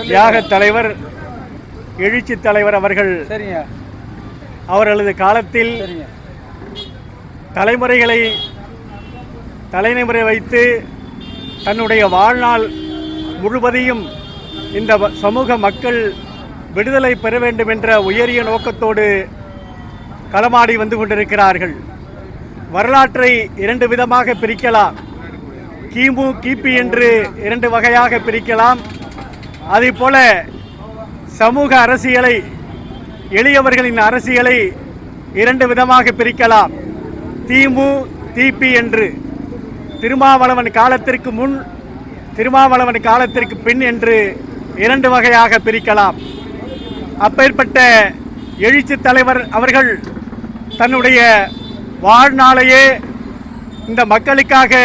தியாக தலைவர் எழுச்சி தலைவர் அவர்கள் அவர்களது காலத்தில் தலைமுறைகளை தலைமுறை வைத்து தன்னுடைய வாழ்நாள் முழுவதையும் இந்த சமூக மக்கள் விடுதலை பெற வேண்டும் என்ற உயரிய நோக்கத்தோடு களமாடி வந்து கொண்டிருக்கிறார்கள். வரலாற்றை இரண்டு விதமாக பிரிக்கலாம். கிமு கிபி என்று இரண்டு வகையாக பிரிக்கலாம். அதேபோல சமூக அரசியலை, எளியவர்களின் அரசியலை இரண்டு விதமாக பிரிக்கலாம். திமு திபி என்று, திருமாவளவன் காலத்திற்கு முன், திருமாவளவன் காலத்திற்கு பின் என்று இரண்டு வகையாக பிரிக்கலாம். அப்பேற்பட்ட எழுச்சி தலைவர் அவர்கள் தன்னுடைய வாழ்நாளையே இந்த மக்களுக்காக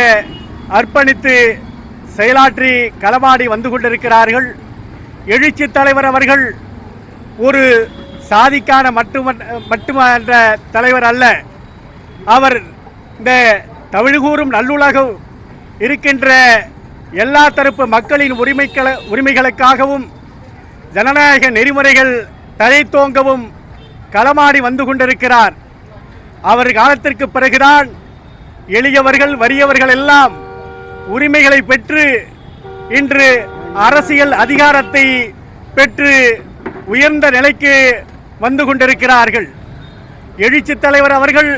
அர்ப்பணித்து செயலாற்றி களமாடி வந்து கொண்டிருக்கிறார்கள். எழுச்சி தலைவர் அவர்கள் ஒரு சாதிக்கான மட்டுமன்ற தலைவர் அல்ல. அவர் இந்த தமிழ்கூறும் நல்லுலகம் இருக்கின்ற எல்லா தரப்பு மக்களின் உரிமைகளுக்காகவும் ஜனநாயக நெறிமுறைகள் தழைத்தோங்கவும் களமாடி வந்து கொண்டிருக்கிறார். அவர் காலத்திற்கு பிறகுதான் எளியவர்கள், வறியவர்கள் எல்லாம் உரிமைகளை பெற்று இன்று அரசியல் அதிகாரத்தை பெற்று உயர்ந்த நிலைக்கு வந்து கொண்டிருக்கிறார்கள். எழுச்சி தலைவர் அவர்கள்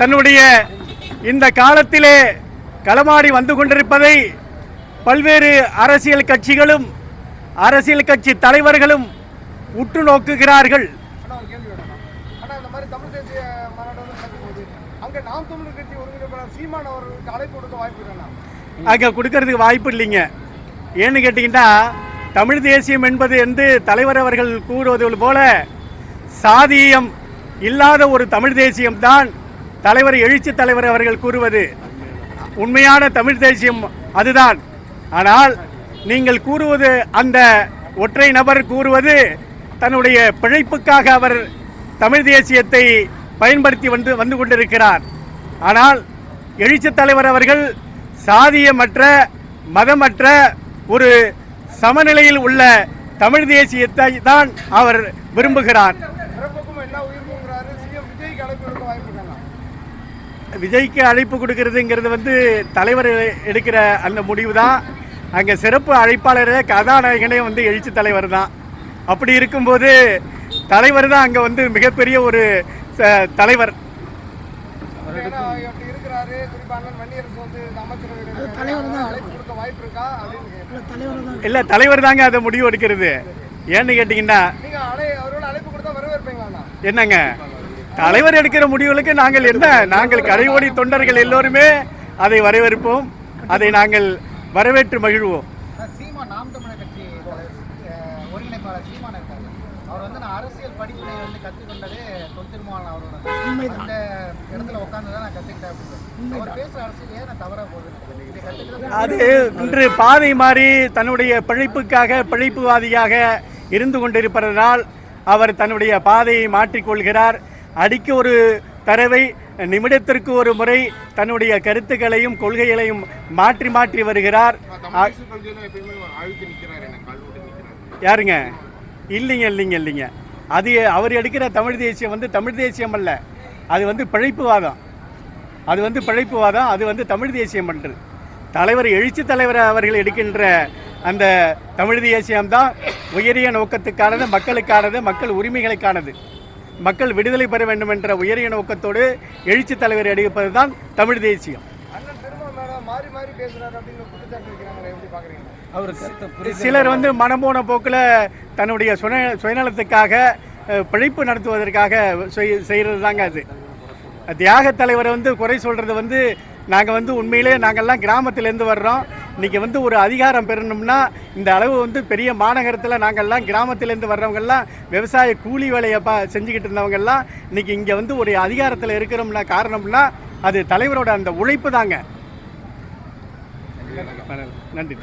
தன்னுடைய இந்த காலத்திலே களமாடி வந்து கொண்டிருப்பதை பல்வேறு அரசியல் கட்சிகளும் அரசியல் கட்சி தலைவர்களும் உற்று நோக்குகிறார்கள். அங்கே கொடுக்கறதுக்கு வாய்ப்பு இல்லைங்க. ஏன்னு கேட்டீங்கன்னா, தமிழ் தேசியம் என்பது வந்து தலைவர் அவர்கள் கூறுவது போல சாதியம் இல்லாத ஒரு தமிழ் தேசியம் தான் தலைவர் எழுச்சி தலைவர் அவர்கள் கூறுவது. உண்மையான தமிழ் தேசியம் அதுதான். ஆனால் நீங்கள் கூறுவது, அந்த ஒற்றை நபர் கூறுவது தன்னுடைய பிழைப்புக்காக அவர் தமிழ் தேசியத்தை பயன்படுத்தி வந்து கொண்டிருக்கிறார். ஆனால் எழுச்சி தலைவர் அவர்கள் சாதியமற்ற, மதமற்ற ஒரு சமநிலையில் உள்ள தமிழ் தேசியத்தை தான் அவர் விரும்புகிறார். விஜய்க்கு அழைப்பு கொடுக்கறதுங்கிறது வந்து தலைவர் எடுக்கிற அந்த முடிவு தான். அங்கே சிறப்பு அழைப்பாளர் கதாநாயகனே வந்து எழுச்சி தலைவர் தான். அப்படி இருக்கும்போது தலைவர் தான் அங்கே வந்து மிகப்பெரிய ஒரு தலைவர். இல்ல, தலைவர் தாங்க அதை முடிவு எடுக்கிறது. ஏன்னு கேட்டீங்கன்னா, என்னங்க தலைவர் எடுக்கிற முடிவுகளுக்கு நாங்கள் கரையோடி தொண்டர்கள் எல்லோருமே அதை வரவேற்போம். அதை நாங்கள் வரவேற்று மகிழ்வோம். அவர் வந்து நான் அரசியல் படிப்பினை வந்து கற்றுக்கொண்டதே தொல்திருமாவளவன் அவரோட அந்த இடத்துல உட்காந்து தான் நான் கற்றுக்கிட்டேன். அவர் பேசுகிற அரசியலையே நான் தவறாக போகுது. அது இன்று பாதை மாறி தன்னுடைய பிழைப்புவாதியாக இருந்து கொண்டிருப்பதனால் அவர் தன்னுடைய பாதையை மாற்றிக்கொள்கிறார். அடிக்க ஒரு தடவை, நிமிடத்திற்கு ஒரு முறை தன்னுடைய கருத்துக்களையும் கொள்கைகளையும் மாற்றி வருகிறார். யாருங்க? இல்லைங்க. அது அவர் எடுக்கிற தமிழ் தேசியம் வந்து தமிழ் தேசியம் அல்ல. அது வந்து பிழைப்புவாதம். அது வந்து தமிழ் தேசியம் அன்று. தலைவர் எழுச்சி தலைவர் அவர்கள் எடுக்கின்ற அந்த தமிழ் தேசியம்தான் உயரிய நோக்கத்துக்கானது, மக்களுக்கானது, மக்கள் உரிமைகளுக்கானது, மக்கள் விடுதலை பெற வேண்டும் என்ற உயரிய நோக்கத்தோடு எழுச்சி தலைவர் எடுப்பது தான் தமிழ் தேசியம். சிலர் வந்து மனம்போன போக்கில் தன்னுடைய சுயநலத்துக்காக பிழைப்பு நடத்துவதற்காக செய்கிறது தாங்க அது. தியாக தலைவரை வந்து குறை சொல்கிறது வந்து, நாங்கள் வந்து உண்மையிலே நாங்கள்லாம் கிராமத்திலேருந்து வர்றோம். இன்றைக்கி வந்து ஒரு அதிகாரம் பெறணும்னா இந்த அளவு வந்து பெரிய மாநகரத்தில் நாங்கள்லாம் கிராமத்திலேருந்து வர்றவங்கெல்லாம் விவசாய கூலி வேலையை செஞ்சுக்கிட்டு இருந்தவங்கெல்லாம் இன்றைக்கி இங்கே வந்து ஒரு அதிகாரத்தில் இருக்கிறோம்னா காரணம்னா அது தலைவரோட அந்த உழைப்பு தாங்க. நன்றி.